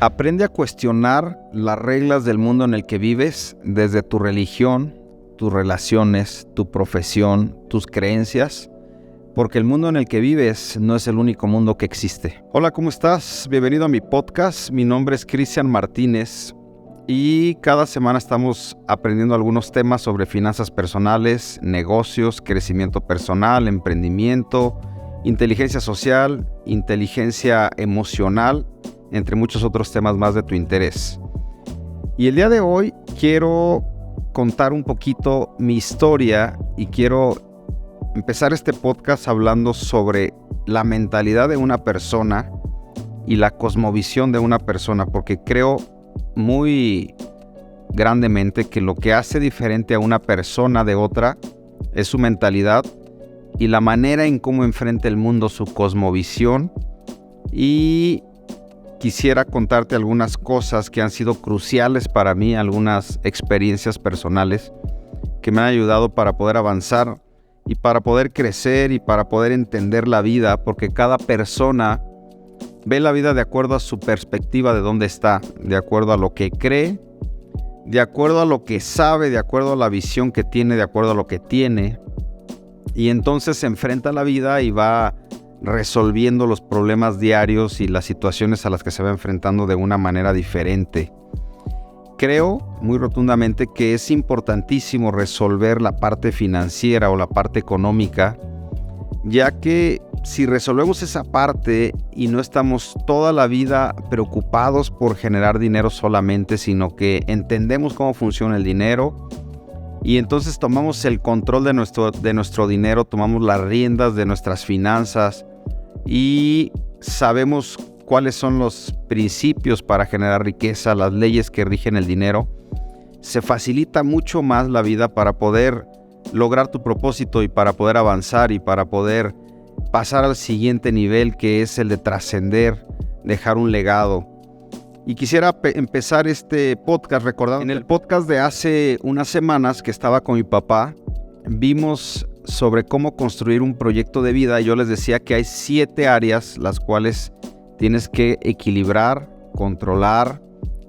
Aprende a cuestionar las reglas del mundo en el que vives, desde tu religión, tus relaciones, tu profesión, tus creencias, porque el mundo en el que vives no es el único mundo que existe. Hola, ¿cómo estás? Bienvenido a mi podcast. Mi nombre es Cristian Martínez y cada semana estamos aprendiendo algunos temas sobre finanzas personales, negocios, crecimiento personal, emprendimiento, inteligencia social, inteligencia emocional, entre muchos otros temas más de tu interés. Y el día de hoy quiero contar un poquito mi historia y quiero empezar este podcast hablando sobre la mentalidad de una persona y la cosmovisión de una persona, porque creo muy grandemente que lo que hace diferente a una persona de otra es su mentalidad y la manera en cómo enfrenta el mundo, su cosmovisión. Y quisiera contarte algunas cosas que han sido cruciales para mí, algunas experiencias personales que me han ayudado para poder avanzar y para poder crecer y para poder entender la vida, porque cada persona ve la vida de acuerdo a su perspectiva de dónde está, de acuerdo a lo que cree, de acuerdo a lo que sabe, de acuerdo a la visión que tiene, de acuerdo a lo que tiene. Y entonces se enfrenta a la vida y va resolviendo los problemas diarios y las situaciones a las que se va enfrentando de una manera diferente. Creo muy rotundamente que es importantísimo resolver la parte financiera o la parte económica, ya que si resolvemos esa parte y no estamos toda la vida preocupados por generar dinero solamente, sino que entendemos cómo funciona el dinero y entonces tomamos el control de nuestro dinero, tomamos las riendas de nuestras finanzas y sabemos cuáles son los principios para generar riqueza, las leyes que rigen el dinero, se facilita mucho más la vida para poder lograr tu propósito y para poder avanzar y para poder pasar al siguiente nivel, que es el de trascender, dejar un legado. Y quisiera empezar este podcast recordando, en el podcast de hace unas semanas que estaba con mi papá, vimos sobre cómo construir un proyecto de vida y yo les decía que hay 7 áreas las cuales tienes que equilibrar, controlar,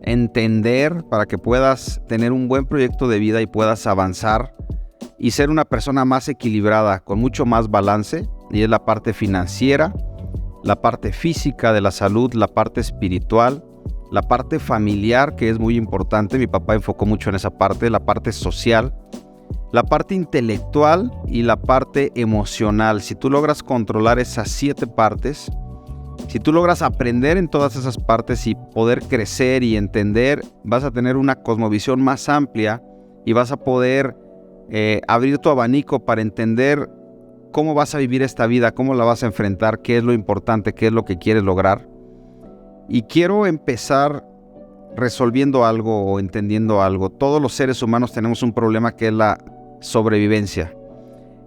entender para que puedas tener un buen proyecto de vida y puedas avanzar y ser una persona más equilibrada, con mucho más balance, y es la parte financiera, la parte física de la salud, la parte espiritual, la parte familiar, que es muy importante, mi papá enfocó mucho en esa parte, la parte social, la parte intelectual y la parte emocional. Si tú logras controlar esas 7 partes, si tú logras aprender en todas esas partes y poder crecer y entender, vas a tener una cosmovisión más amplia y vas a poder abrir tu abanico para entender cómo vas a vivir esta vida, cómo la vas a enfrentar, qué es lo importante, qué es lo que quieres lograr. Y quiero empezar resolviendo algo o entendiendo algo. Todos los seres humanos tenemos un problema que es la sobrevivencia.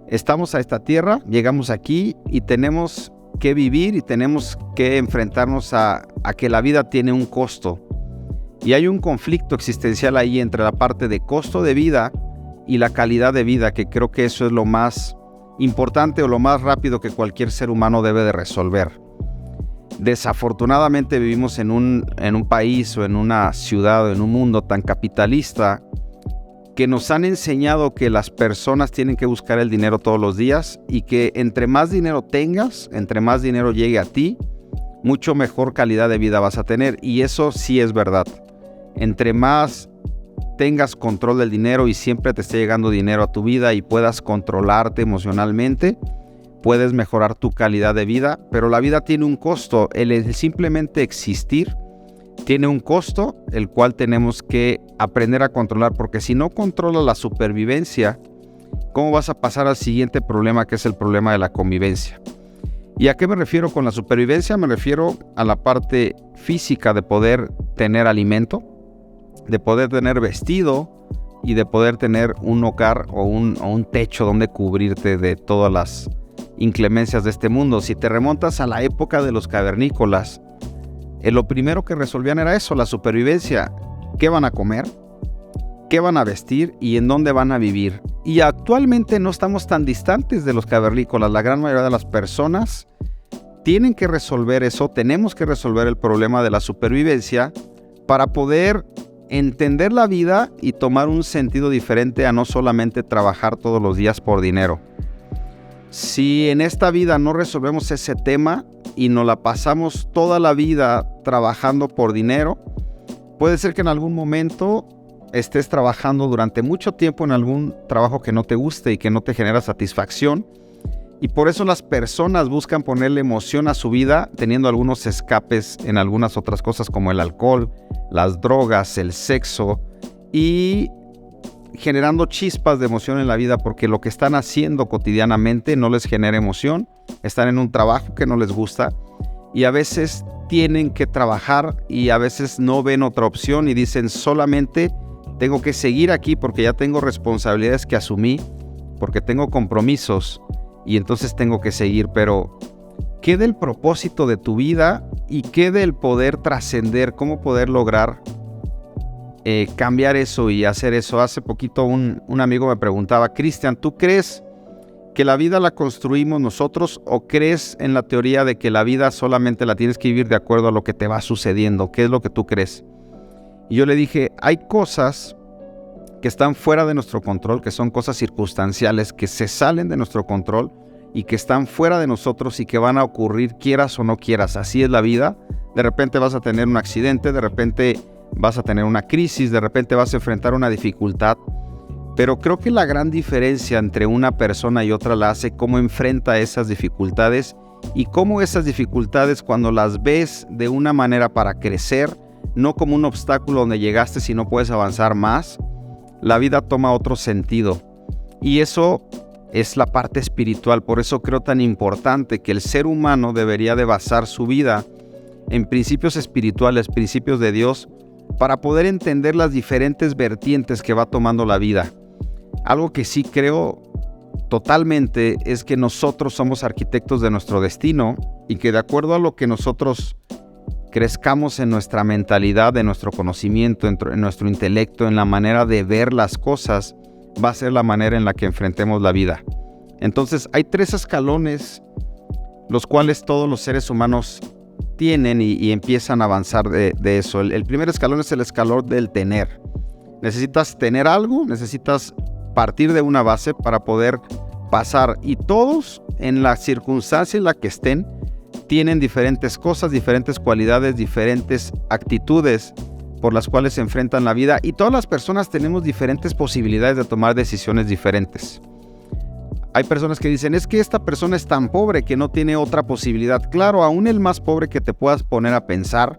Estamos a esta tierra, llegamos aquí y tenemos que vivir y tenemos que enfrentarnos a que la vida tiene un costo. Y hay un conflicto existencial ahí entre la parte de costo de vida y la calidad de vida, que creo que eso es lo más importante o lo más rápido que cualquier ser humano debe de resolver. Desafortunadamente vivimos en un país o en una ciudad o en un mundo tan capitalista que nos han enseñado que las personas tienen que buscar el dinero todos los días y que entre más dinero tengas, entre más dinero llegue a ti, mucho mejor calidad de vida vas a tener. Y eso sí es verdad. Entre más tengas control del dinero y siempre te esté llegando dinero a tu vida y puedas controlarte emocionalmente, puedes mejorar tu calidad de vida. Pero la vida tiene un costo. El simplemente existir tiene un costo, el cual tenemos que aprender a controlar, porque si no controlas la supervivencia, ¿cómo vas a pasar al siguiente problema, que es el problema de la convivencia? ¿Y a qué me refiero con la supervivencia? Me refiero a la parte física de poder tener alimento, de poder tener vestido y de poder tener un hogar o un techo donde cubrirte de todas las inclemencias de este mundo. Si te remontas a la época de los cavernícolas, lo primero que resolvían era eso, la supervivencia. ¿Qué van a comer? ¿Qué van a vestir? ¿Y en dónde van a vivir? Y actualmente no estamos tan distantes de los cavernícolas. La gran mayoría de las personas tienen que resolver eso, tenemos que resolver el problema de la supervivencia para poder entender la vida y tomar un sentido diferente a no solamente trabajar todos los días por dinero. Si en esta vida no resolvemos ese tema y nos la pasamos toda la vida trabajando por dinero, puede ser que en algún momento estés trabajando durante mucho tiempo en algún trabajo que no te guste y que no te genera satisfacción. Y por eso las personas buscan ponerle emoción a su vida teniendo algunos escapes en algunas otras cosas como el alcohol, las drogas, el sexo y generando chispas de emoción en la vida porque lo que están haciendo cotidianamente no les genera emoción, están en un trabajo que no les gusta y a veces tienen que trabajar y a veces no ven otra opción y dicen solamente tengo que seguir aquí porque ya tengo responsabilidades que asumí, porque tengo compromisos y entonces tengo que seguir, pero ¿qué del propósito de tu vida y qué del poder trascender? ¿Cómo poder lograr cambiar eso y hacer eso? Hace poquito un amigo me preguntaba, Cristian, ¿tú crees que la vida la construimos nosotros o crees en la teoría de que la vida solamente la tienes que vivir de acuerdo a lo que te va sucediendo? ¿Qué es lo que tú crees? Y yo le dije, hay cosas que están fuera de nuestro control, que son cosas circunstanciales, que se salen de nuestro control y que están fuera de nosotros y que van a ocurrir quieras o no quieras. Así es la vida. De repente vas a tener un accidente, de repente vas a tener una crisis, de repente vas a enfrentar una dificultad. Pero creo que la gran diferencia entre una persona y otra la hace cómo enfrenta esas dificultades y cómo esas dificultades cuando las ves de una manera para crecer, no como un obstáculo donde llegaste si no puedes avanzar más, la vida toma otro sentido. Y eso es la parte espiritual. Por eso creo tan importante que el ser humano debería de basar su vida en principios espirituales, principios de Dios, para poder entender las diferentes vertientes que va tomando la vida. Algo que sí creo totalmente es que nosotros somos arquitectos de nuestro destino y que de acuerdo a lo que nosotros crezcamos en nuestra mentalidad, en nuestro conocimiento, en nuestro intelecto, en la manera de ver las cosas, va a ser la manera en la que enfrentemos la vida. Entonces hay 3 escalones los cuales todos los seres humanos tienen y empiezan a avanzar de eso. El primer escalón es el escalón del tener. Necesitas tener algo, necesitas partir de una base para poder pasar y todos en la circunstancia en la que estén tienen diferentes cosas, diferentes cualidades, diferentes actitudes por las cuales se enfrentan la vida y todas las personas tenemos diferentes posibilidades de tomar decisiones diferentes. Hay personas que dicen, es que esta persona es tan pobre que no tiene otra posibilidad. Claro, aún el más pobre que te puedas poner a pensar,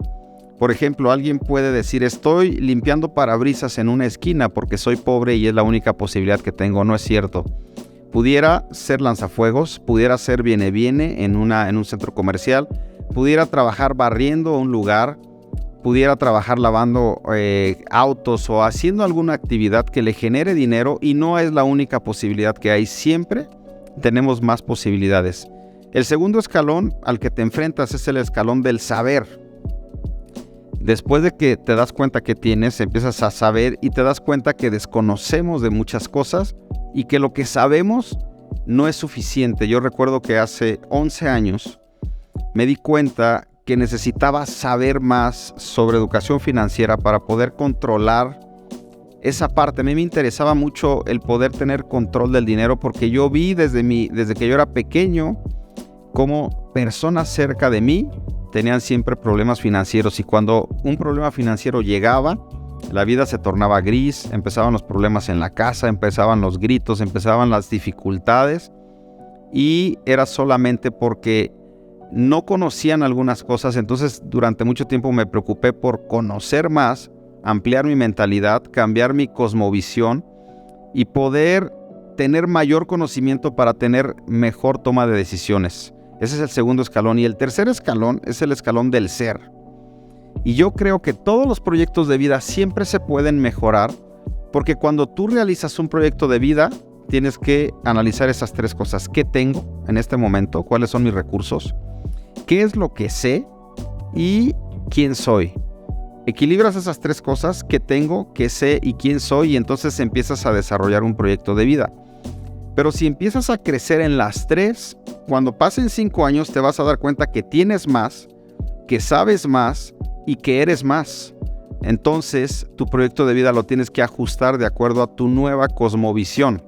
por ejemplo, alguien puede decir, estoy limpiando parabrisas en una esquina porque soy pobre y es la única posibilidad que tengo. No es cierto. Pudiera ser lanzafuegos, pudiera ser viene en un centro comercial, pudiera trabajar barriendo un lugar, pudiera trabajar lavando autos o haciendo alguna actividad que le genere dinero y no es la única posibilidad que hay. Siempre tenemos más posibilidades. El segundo escalón al que te enfrentas es el escalón del saber. Después de que te das cuenta que tienes, empiezas a saber y te das cuenta que desconocemos de muchas cosas y que lo que sabemos no es suficiente. Yo recuerdo que hace 11 años me di cuenta que necesitaba saber más sobre educación financiera para poder controlar esa parte. A mí me interesaba mucho el poder tener control del dinero porque yo vi desde que yo era pequeño cómo personas cerca de mí tenían siempre problemas financieros y cuando un problema financiero llegaba, la vida se tornaba gris, empezaban los problemas en la casa, empezaban los gritos, empezaban las dificultades y era solamente porque no conocían algunas cosas. Entonces durante mucho tiempo me preocupé por conocer más, ampliar mi mentalidad, cambiar mi cosmovisión y poder tener mayor conocimiento para tener mejor toma de decisiones. Ese es el segundo escalón. Y el tercer escalón es el escalón del ser. Y yo creo que todos los proyectos de vida siempre se pueden mejorar, porque cuando tú realizas un proyecto de vida, tienes que analizar esas 3 cosas. ¿Qué tengo en este momento? ¿Cuáles son mis recursos? ¿Qué es lo que sé? ¿Y quién soy? Equilibras esas 3 cosas, qué tengo, qué sé y quién soy, y entonces empiezas a desarrollar un proyecto de vida. Pero si empiezas a crecer en las 3, cuando pasen 5 años te vas a dar cuenta que tienes más, que sabes más y que eres más. Entonces tu proyecto de vida lo tienes que ajustar de acuerdo a tu nueva cosmovisión.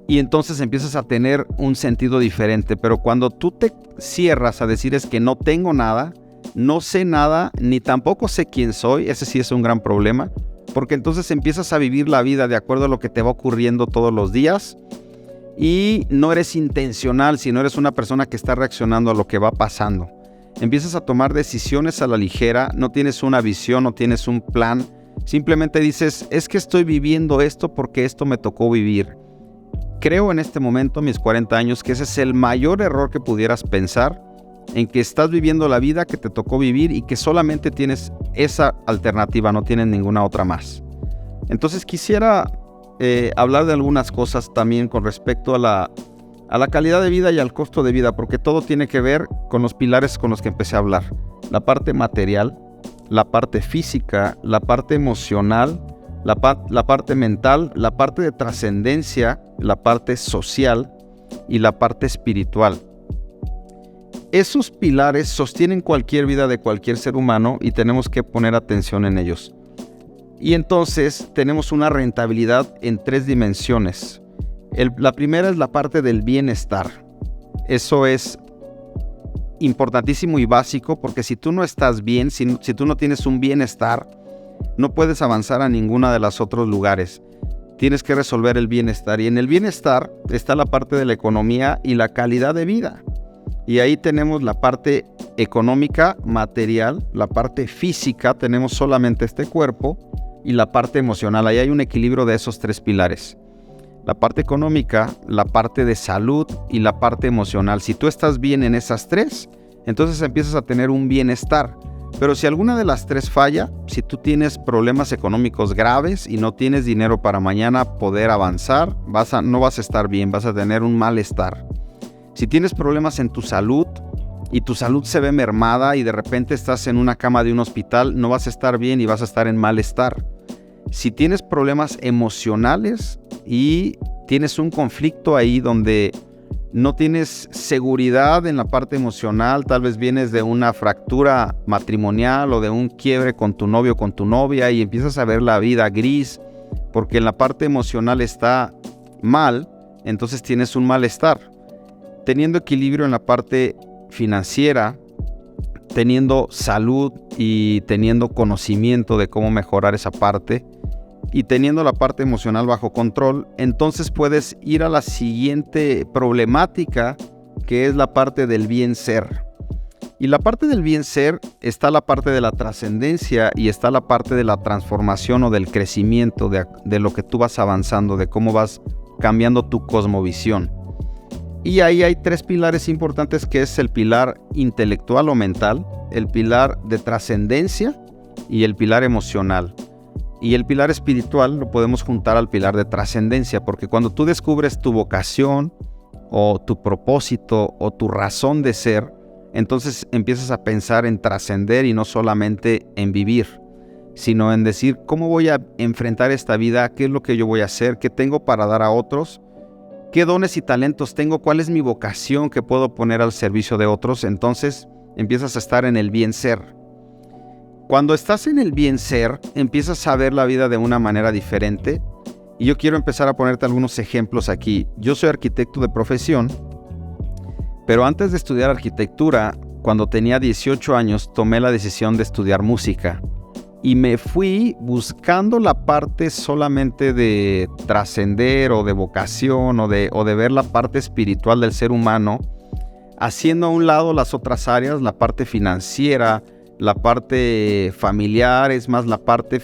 Y entonces empiezas a tener un sentido diferente. Pero cuando tú te cierras a decir es que no tengo nada, no sé nada, ni tampoco sé quién soy, ese sí es un gran problema. Porque entonces empiezas a vivir la vida de acuerdo a lo que te va ocurriendo todos los días. Y no eres intencional, sino eres una persona que está reaccionando a lo que va pasando. Empiezas a tomar decisiones a la ligera, no tienes una visión, no tienes un plan. Simplemente dices, es que estoy viviendo esto porque esto me tocó vivir. Creo en este momento, a mis 40 años, que ese es el mayor error que pudieras pensar, en que estás viviendo la vida que te tocó vivir y que solamente tienes esa alternativa, no tienes ninguna otra más. Entonces quisiera hablar de algunas cosas también con respecto a la calidad de vida y al costo de vida, porque todo tiene que ver con los pilares con los que empecé a hablar. La parte material, la parte física, la parte emocional, la parte mental, la parte de trascendencia, la parte social y la parte espiritual. Esos pilares sostienen cualquier vida de cualquier ser humano y tenemos que poner atención en ellos. Y entonces tenemos una rentabilidad en 3 dimensiones. La primera es la parte del bienestar. Eso es importantísimo y básico porque si tú no estás bien, si tú no tienes un bienestar, no puedes avanzar a ninguna de los otros lugares. Tienes que resolver el bienestar. Y en el bienestar está la parte de la economía y la calidad de vida. Y ahí tenemos la parte económica, material, la parte física, tenemos solamente este cuerpo, y la parte emocional. Ahí hay un equilibrio de esos 3 pilares. La parte económica, la parte de salud y la parte emocional. Si tú estás bien en esas 3, entonces empiezas a tener un bienestar. Pero si alguna de las 3 falla, si tú tienes problemas económicos graves y no tienes dinero para mañana poder avanzar, no vas a estar bien, vas a tener un malestar. Si tienes problemas en tu salud y tu salud se ve mermada y de repente estás en una cama de un hospital, no vas a estar bien y vas a estar en malestar. Si tienes problemas emocionales y tienes un conflicto ahí donde no tienes seguridad en la parte emocional, tal vez vienes de una fractura matrimonial o de un quiebre con tu novio o con tu novia y empiezas a ver la vida gris porque en la parte emocional está mal, entonces tienes un malestar. Teniendo equilibrio en la parte financiera, teniendo salud y teniendo conocimiento de cómo mejorar esa parte y teniendo la parte emocional bajo control, entonces puedes ir a la siguiente problemática, que es la parte del bien ser. Y la parte del bien ser está la parte de la trascendencia y está la parte de la transformación o del crecimiento de lo que tú vas avanzando, de cómo vas cambiando tu cosmovisión. Y ahí hay 3 pilares importantes, que es el pilar intelectual o mental, el pilar de trascendencia y el pilar emocional. Y el pilar espiritual lo podemos juntar al pilar de trascendencia, porque cuando tú descubres tu vocación o tu propósito o tu razón de ser, entonces empiezas a pensar en trascender y no solamente en vivir, sino en decir, ¿cómo voy a enfrentar esta vida? ¿Qué es lo que yo voy a hacer? ¿Qué tengo para dar a otros? ¿Qué dones y talentos tengo? ¿Cuál es mi vocación que puedo poner al servicio de otros? Entonces empiezas a estar en el bien ser. Cuando estás en el bien ser, empiezas a ver la vida de una manera diferente. Y yo quiero empezar a ponerte algunos ejemplos aquí. Yo soy arquitecto de profesión, pero antes de estudiar arquitectura, cuando tenía 18 años, tomé la decisión de estudiar música. Y me fui buscando la parte solamente de trascender o de vocación o de ver la parte espiritual del ser humano, haciendo a un lado las otras áreas, la parte financiera, la parte familiar, es más, la parte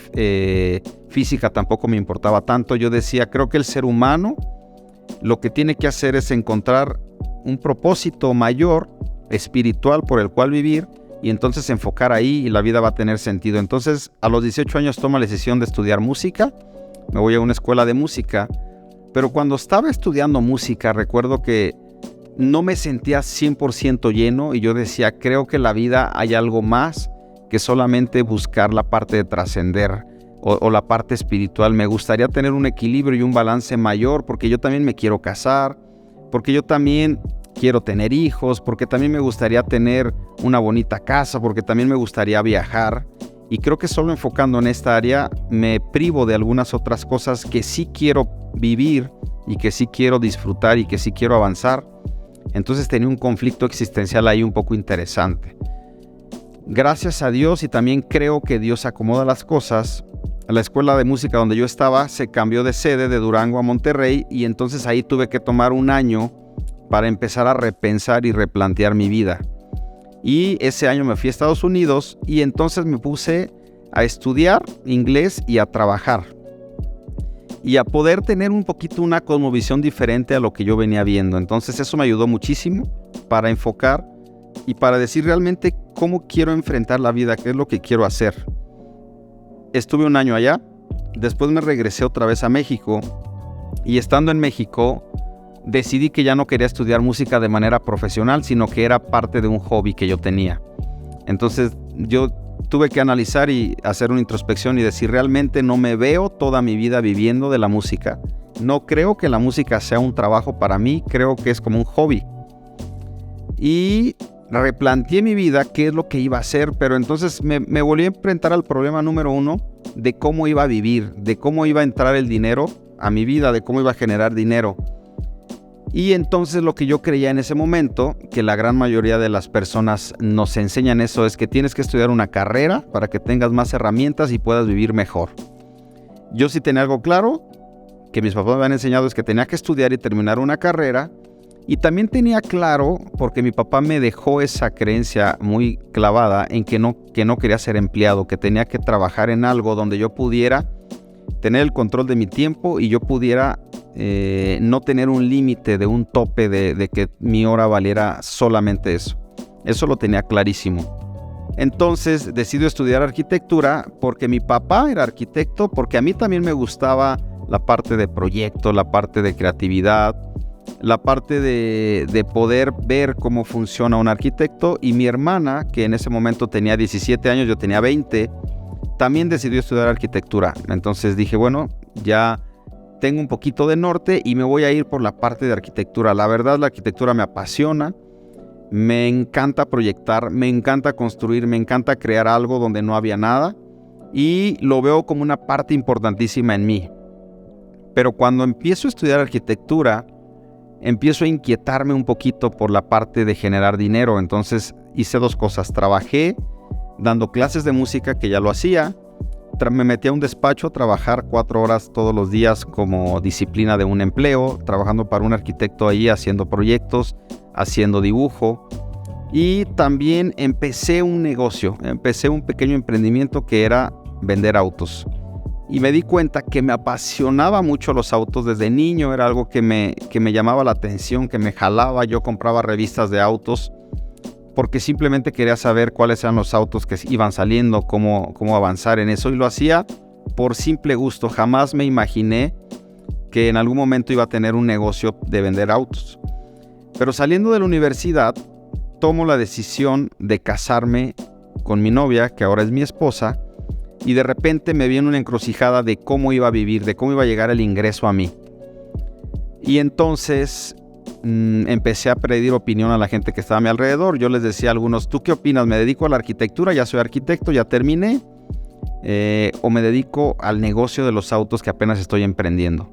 física tampoco me importaba tanto. Yo decía, creo que el ser humano lo que tiene que hacer es encontrar un propósito mayor, espiritual, por el cual vivir, y entonces enfocar ahí y la vida va a tener sentido. Entonces a los 18 años tomo la decisión de estudiar música, me voy a una escuela de música, pero cuando estaba estudiando música recuerdo que no me sentía 100% lleno y yo decía, creo que en la vida hay algo más que solamente buscar la parte de trascender. o la parte espiritual. Me gustaría tener un equilibrio y un balance mayor porque yo también me quiero casar, porque yo también quiero tener hijos, porque también me gustaría tener una bonita casa, porque también me gustaría viajar. Y creo que solo enfocando en esta área me privo de algunas otras cosas que sí quiero vivir y que sí quiero disfrutar y que sí quiero avanzar. Entonces tenía un conflicto existencial ahí un poco interesante. Gracias a Dios, y también creo que Dios acomoda las cosas, la escuela de música donde yo estaba se cambió de sede de Durango a Monterrey, y entonces ahí tuve que tomar un año para empezar a repensar y replantear mi vida. Y ese año me fui a Estados Unidos y entonces me puse a estudiar inglés y a trabajar. Y a poder tener un poquito una cosmovisión diferente a lo que yo venía viendo. Entonces eso me ayudó muchísimo para enfocar y para decir realmente cómo quiero enfrentar la vida, qué es lo que quiero hacer. Estuve un año allá, después me regresé otra vez a México y estando en México decidí que ya no quería estudiar música de manera profesional, sino que era parte de un hobby que yo tenía. Entonces yo tuve que analizar y hacer una introspección y decir, realmente no me veo toda mi vida viviendo de la música. No creo que la música sea un trabajo para mí, creo que es como un hobby. Y replanteé mi vida, qué es lo que iba a hacer, pero entonces me volví a enfrentar al problema número uno de cómo iba a vivir, de cómo iba a entrar el dinero a mi vida, de cómo iba a generar dinero. Y entonces lo que yo creía en ese momento, que la gran mayoría de las personas nos enseñan eso, es que tienes que estudiar una carrera para que tengas más herramientas y puedas vivir mejor. Yo sí tenía algo claro, que mis papás me habían enseñado, es que tenía que estudiar y terminar una carrera. Y también tenía claro, porque mi papá me dejó esa creencia muy clavada en que no quería ser empleado, que tenía que trabajar en algo donde yo pudiera tener el control de mi tiempo y yo pudiera no tener un límite de un tope de que mi hora valiera solamente eso. Eso lo tenía clarísimo. Entonces decidí estudiar arquitectura porque mi papá era arquitecto, porque a mí también me gustaba la parte de proyecto, la parte de creatividad, la parte de poder ver cómo funciona un arquitecto, y mi hermana, que en ese momento tenía 17 años, yo tenía 20, también decidió estudiar arquitectura. Entonces dije, bueno, ya tengo un poquito de norte y me voy a ir por la parte de arquitectura. La verdad, la arquitectura me apasiona, me encanta proyectar, me encanta construir, me encanta crear algo donde no había nada y lo veo como una parte importantísima en mí. Pero cuando empiezo a estudiar arquitectura, empiezo a inquietarme un poquito por la parte de generar dinero. Entonces hice dos cosas. Trabajé dando clases de música, que ya lo hacía. Me metí a un despacho a trabajar 4 horas todos los días como disciplina de un empleo, trabajando para un arquitecto ahí, haciendo proyectos, haciendo dibujo. Y también empecé un negocio, empecé un pequeño emprendimiento que era vender autos. Y me di cuenta que me apasionaba mucho los autos desde niño, era algo que me llamaba la atención, que me jalaba. Yo compraba revistas de autos porque simplemente quería saber cuáles eran los autos que iban saliendo, cómo avanzar en eso, y lo hacía por simple gusto. Jamás me imaginé que en algún momento iba a tener un negocio de vender autos. Pero saliendo de la universidad, tomo la decisión de casarme con mi novia, que ahora es mi esposa, y de repente me vi en una encrucijada de cómo iba a vivir, de cómo iba a llegar el ingreso a mí. Y entonces empecé a pedir opinión a la gente que estaba a mi alrededor. Yo les decía a algunos, ¿tú qué opinas? ¿Me dedico a la arquitectura? Ya soy arquitecto, ya terminé. ¿O me dedico al negocio de los autos que apenas estoy emprendiendo?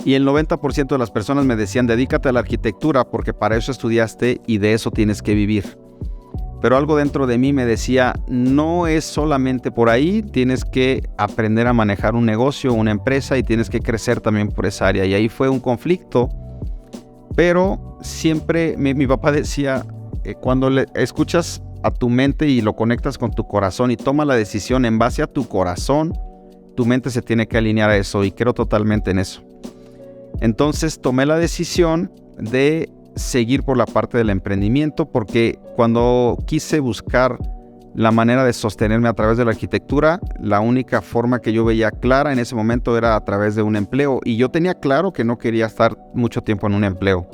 Y el 90% de las personas me decían, dedícate a la arquitectura porque para eso estudiaste y de eso tienes que vivir. Pero algo dentro de mí me decía, no es solamente por ahí, tienes que aprender a manejar un negocio, una empresa, y tienes que crecer también por esa área. Y ahí fue un conflicto. Pero siempre mi papá decía, cuando escuchas a tu mente y lo conectas con tu corazón y toma la decisión en base a tu corazón, tu mente se tiene que alinear a eso, y creo totalmente en eso. Entonces tomé la decisión de seguir por la parte del emprendimiento, porque cuando quise buscar la manera de sostenerme a través de la arquitectura, la única forma que yo veía clara en ese momento era a través de un empleo, y yo tenía claro que no quería estar mucho tiempo en un empleo.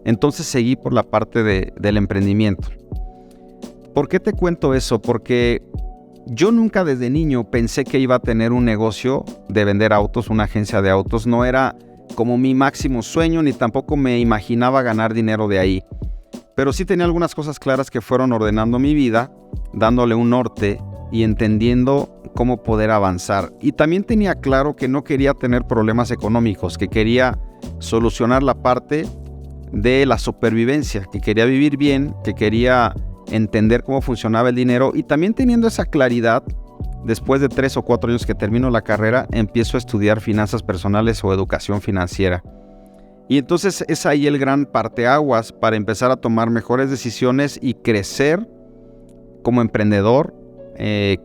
Entonces seguí por la parte del emprendimiento. ¿Por qué te cuento eso? Porque Yo nunca desde niño pensé que iba a tener un negocio de vender autos, una agencia de autos. No era como mi máximo sueño, ni tampoco me imaginaba ganar dinero de ahí. Pero sí tenía algunas cosas claras que fueron ordenando mi vida, dándole un norte y entendiendo cómo poder avanzar. Y también tenía claro que no quería tener problemas económicos, que quería solucionar la parte de la supervivencia, que quería vivir bien, que quería entender cómo funcionaba el dinero. Y también teniendo esa claridad, después de 3 o 4 años que termino la carrera, empiezo a estudiar finanzas personales o educación financiera. Y entonces es ahí el gran parteaguas para empezar a tomar mejores decisiones y crecer como emprendedor,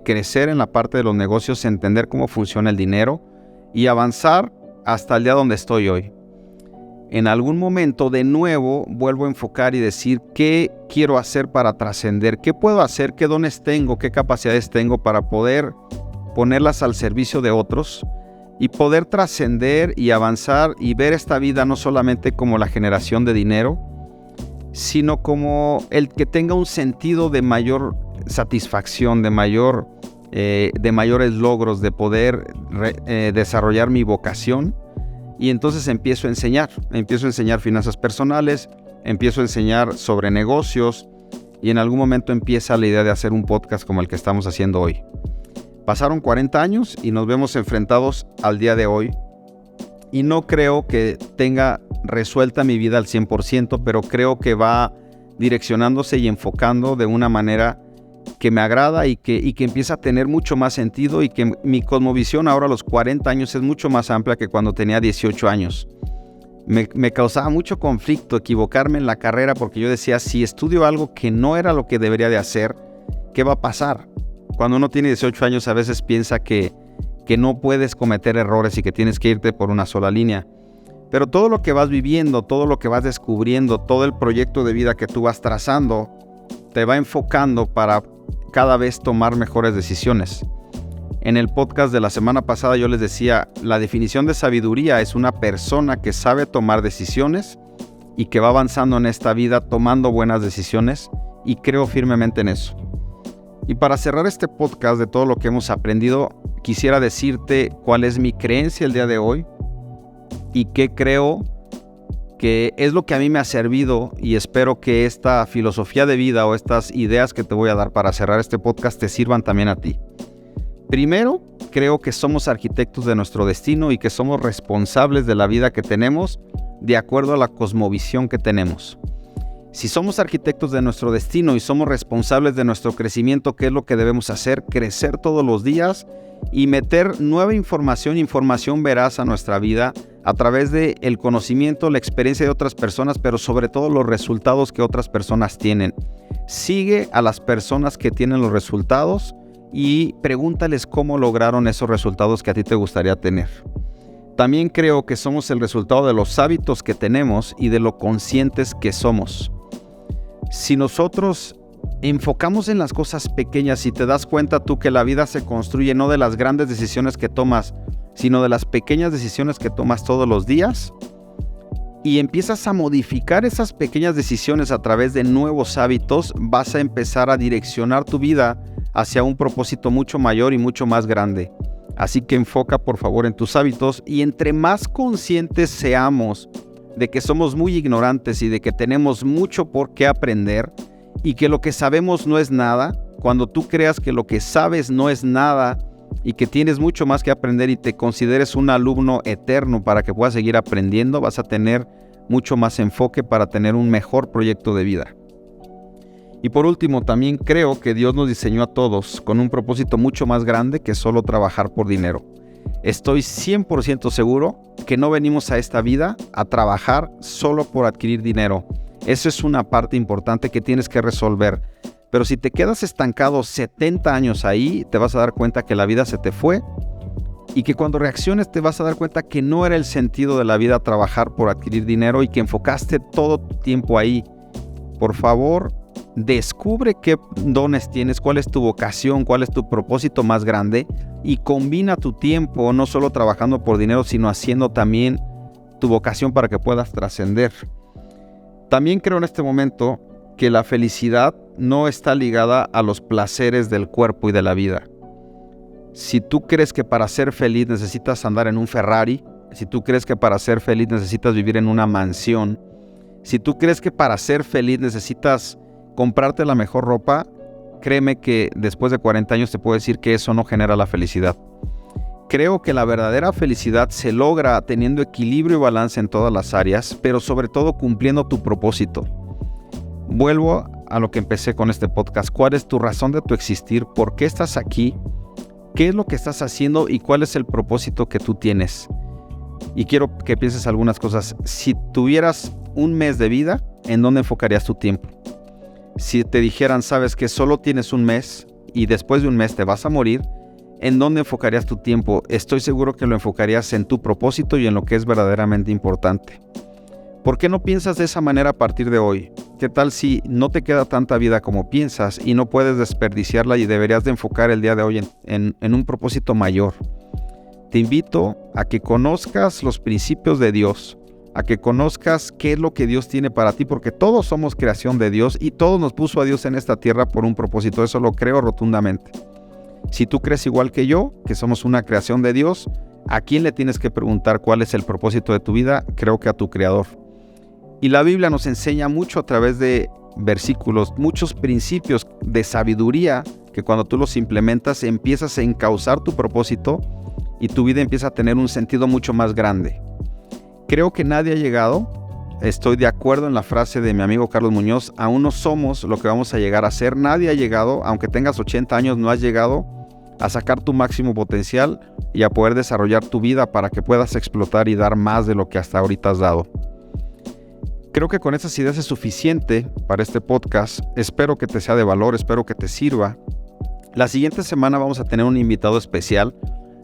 crecer en la parte de los negocios, entender cómo funciona el dinero y avanzar hasta el día donde estoy hoy. En algún momento de nuevo vuelvo a enfocar y decir qué quiero hacer para trascender, qué puedo hacer, qué dones tengo, qué capacidades tengo para poder ponerlas al servicio de otros y poder trascender y avanzar y ver esta vida no solamente como la generación de dinero, sino como el que tenga un sentido de mayor satisfacción, de mayores logros, de poder desarrollar mi vocación. Y entonces empiezo a enseñar finanzas personales, empiezo a enseñar sobre negocios y en algún momento empieza la idea de hacer un podcast como el que estamos haciendo hoy. Pasaron 40 años y nos vemos enfrentados al día de hoy y no creo que tenga resuelta mi vida al 100%, pero creo que va direccionándose y enfocando de una manera que me agrada y que empieza a tener mucho más sentido y que mi cosmovisión ahora a los 40 años es mucho más amplia que cuando tenía 18 años. Me causaba mucho conflicto equivocarme en la carrera porque yo decía, si estudio algo que no era lo que debería de hacer, ¿qué va a pasar? Cuando uno tiene 18 años a veces piensa que no puedes cometer errores y que tienes que irte por una sola línea. Pero todo lo que vas viviendo, todo lo que vas descubriendo, todo el proyecto de vida que tú vas trazando, te va enfocando para cada vez tomar mejores decisiones. En el podcast de la semana pasada yo les decía, la definición de sabiduría es una persona que sabe tomar decisiones y que va avanzando en esta vida tomando buenas decisiones, y creo firmemente en eso. Y para cerrar este podcast de todo lo que hemos aprendido, quisiera decirte cuál es mi creencia el día de hoy y qué creo que es lo que a mí me ha servido, y espero que esta filosofía de vida o estas ideas que te voy a dar para cerrar este podcast te sirvan también a ti. Primero, creo que somos arquitectos de nuestro destino y que somos responsables de la vida que tenemos de acuerdo a la cosmovisión que tenemos. Si somos arquitectos de nuestro destino y somos responsables de nuestro crecimiento, ¿qué es lo que debemos hacer? Crecer todos los días y meter nueva información veraz a nuestra vida a través del conocimiento, la experiencia de otras personas, pero sobre todo los resultados que otras personas tienen. Sigue a las personas que tienen los resultados y pregúntales cómo lograron esos resultados que a ti te gustaría tener. También creo que somos el resultado de los hábitos que tenemos y de lo conscientes que somos. Si nosotros enfocamos en las cosas pequeñas y te das cuenta tú que la vida se construye no de las grandes decisiones que tomas, sino de las pequeñas decisiones que tomas todos los días, y empiezas a modificar esas pequeñas decisiones a través de nuevos hábitos, vas a empezar a direccionar tu vida hacia un propósito mucho mayor y mucho más grande. Así que enfoca por favor en tus hábitos, y entre más conscientes seamos de que somos muy ignorantes y de que tenemos mucho por qué aprender y que lo que sabemos no es nada, cuando tú creas que lo que sabes no es nada y que tienes mucho más que aprender y te consideres un alumno eterno para que puedas seguir aprendiendo, vas a tener mucho más enfoque para tener un mejor proyecto de vida. Y por último, también creo que Dios nos diseñó a todos con un propósito mucho más grande que solo trabajar por dinero. Estoy 100% seguro que no venimos a esta vida a trabajar solo por adquirir dinero. Eso es una parte importante que tienes que resolver. Pero si te quedas estancado 70 años ahí, te vas a dar cuenta que la vida se te fue, y que cuando reacciones te vas a dar cuenta que no era el sentido de la vida trabajar por adquirir dinero y que enfocaste todo tu tiempo ahí. Por favor, descubre qué dones tienes, cuál es tu vocación, cuál es tu propósito más grande, y combina tu tiempo no solo trabajando por dinero, sino haciendo también tu vocación para que puedas trascender. También creo en este momento que la felicidad no está ligada a los placeres del cuerpo y de la vida. Si tú crees que para ser feliz necesitas andar en un Ferrari, si tú crees que para ser feliz necesitas vivir en una mansión, si tú crees que para ser feliz necesitas comprarte la mejor ropa, créeme que después de 40 años te puedo decir que eso no genera la felicidad. Creo que la verdadera felicidad se logra teniendo equilibrio y balance en todas las áreas, pero sobre todo cumpliendo tu propósito. Vuelvo a lo que empecé con este podcast. ¿Cuál es tu razón de tu existir? ¿Por qué estás aquí? ¿Qué es lo que estás haciendo y cuál es el propósito que tú tienes? Y quiero que pienses algunas cosas. Si tuvieras un mes de vida, ¿en dónde enfocarías tu tiempo? Si te dijeran, sabes que solo tienes un mes y después de un mes te vas a morir, ¿en dónde enfocarías tu tiempo? Estoy seguro que lo enfocarías en tu propósito y en lo que es verdaderamente importante. ¿Por qué no piensas de esa manera a partir de hoy? ¿Qué tal si no te queda tanta vida como piensas y no puedes desperdiciarla y deberías de enfocar el día de hoy en un propósito mayor? Te invito a que conozcas los principios de Dios, a que conozcas qué es lo que Dios tiene para ti, porque todos somos creación de Dios y todos nos puso a Dios en esta tierra por un propósito. Eso lo creo rotundamente. Si tú crees igual que yo, que somos una creación de Dios, ¿a quién le tienes que preguntar cuál es el propósito de tu vida? Creo que a tu Creador. Y la Biblia nos enseña mucho a través de versículos, muchos principios de sabiduría que cuando tú los implementas empiezas a encauzar tu propósito y tu vida empieza a tener un sentido mucho más grande. Creo que nadie ha llegado, estoy de acuerdo en la frase de mi amigo Carlos Muñoz, aún no somos lo que vamos a llegar a ser. Nadie ha llegado, aunque tengas 80 años, no has llegado a sacar tu máximo potencial y a poder desarrollar tu vida para que puedas explotar y dar más de lo que hasta ahorita has dado. Creo que con esas ideas es suficiente para este podcast. Espero que te sea de valor, espero que te sirva. La siguiente semana vamos a tener un invitado especial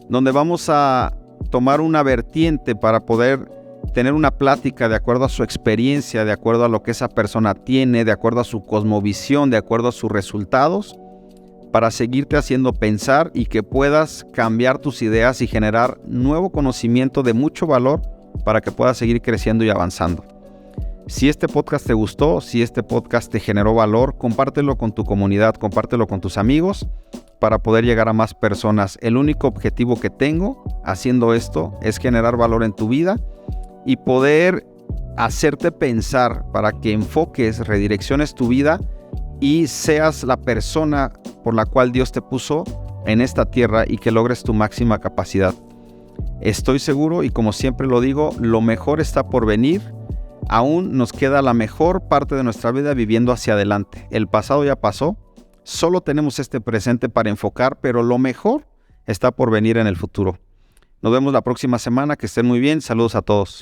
donde vamos a tomar una vertiente para poder tener una plática de acuerdo a su experiencia, de acuerdo a lo que esa persona tiene, de acuerdo a su cosmovisión, de acuerdo a sus resultados, para seguirte haciendo pensar y que puedas cambiar tus ideas y generar nuevo conocimiento de mucho valor para que puedas seguir creciendo y avanzando. Si este podcast te gustó, si este podcast te generó valor, compártelo con tu comunidad, compártelo con tus amigos para poder llegar a más personas. El único objetivo que tengo haciendo esto es generar valor en tu vida y poder hacerte pensar para que enfoques, redirecciones tu vida y seas la persona por la cual Dios te puso en esta tierra y que logres tu máxima capacidad. Estoy seguro y como siempre lo digo, lo mejor está por venir. Aún nos queda la mejor parte de nuestra vida viviendo hacia adelante. El pasado ya pasó, solo tenemos este presente para enfocar, pero lo mejor está por venir en el futuro. Nos vemos la próxima semana, que estén muy bien, saludos a todos.